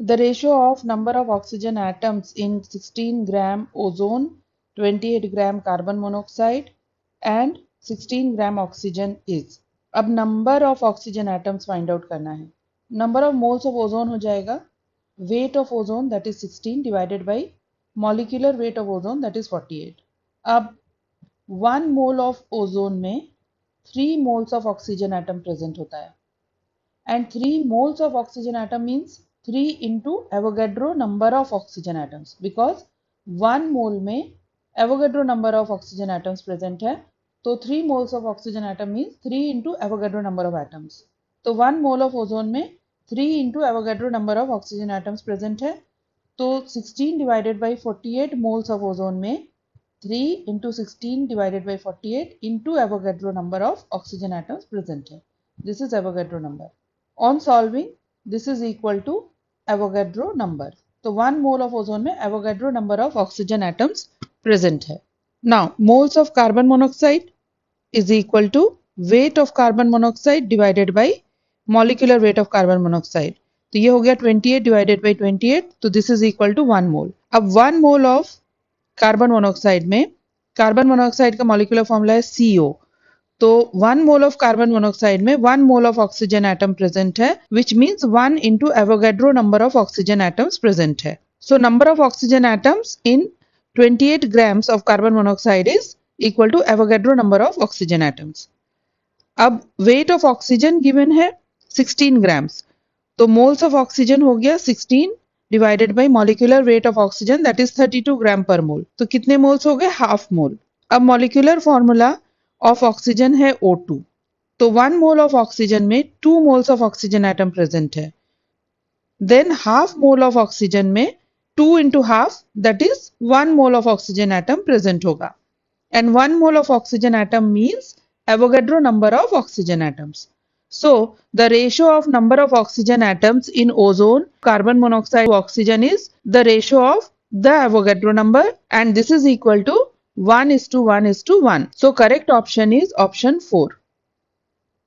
The ratio of number of oxygen atoms in 16 gram ozone, 28 gram carbon monoxide and 16 gram oxygen is. अब number of oxygen atoms find out करना है. Number of moles of ozone हो जाएगा weight of ozone that is 16 divided by molecular weight of ozone that is 48. अब 1 mole of ozone में 3 moles of oxygen atom present होता है. And 3 moles of oxygen atom means 3 into Avogadro number of oxygen atoms, because 1 mole में Avogadro number of oxygen atoms present है, तो 3 moles of oxygen atom means 3 into Avogadro number of atoms. तो 1 mole of ozone में 3 into Avogadro number of oxygen atoms present है, तो 16 divided by 48 moles of ozone में 3 into 16 divided by 48 into Avogadro number of oxygen atoms present है. This is Avogadro number. On solving, this is equal to Avogadro number. So 1 mole of ozone में Avogadro number of oxygen atoms present है. Now moles of carbon monoxide is equal to weight of carbon monoxide divided by molecular weight of carbon monoxide. तो ये हो गया 28 divided by 28, तो this is equal to 1 mole. अब 1 mole of carbon monoxide में carbon monoxide का molecular formula है CO. तो 1 mole of carbon monoxide में 1 mole of oxygen atom present है, which means 1 into Avogadro number of oxygen atoms present है. So number of oxygen atoms in 28 grams of carbon monoxide is equal to Avogadro number of oxygen atoms. अब weight of oxygen given है 16 grams. तो moles of oxygen हो गया 16 divided by molecular weight of oxygen that is 32 gram per mole. तो कितने moles हो गए? half mole. अब molecular formula of oxygen है O2. तो 1 mole of oxygen में 2 moles of oxygen atom present है. Then half mole of oxygen में 2 into half that is 1 mole of oxygen atom present होगा. And 1 mole of oxygen atom means Avogadro number of oxygen atoms. So the ratio of number of oxygen atoms in ozone, carbon monoxide, oxygen is the ratio of the Avogadro number, and this is equal to 1:1:1. So correct option is option 4.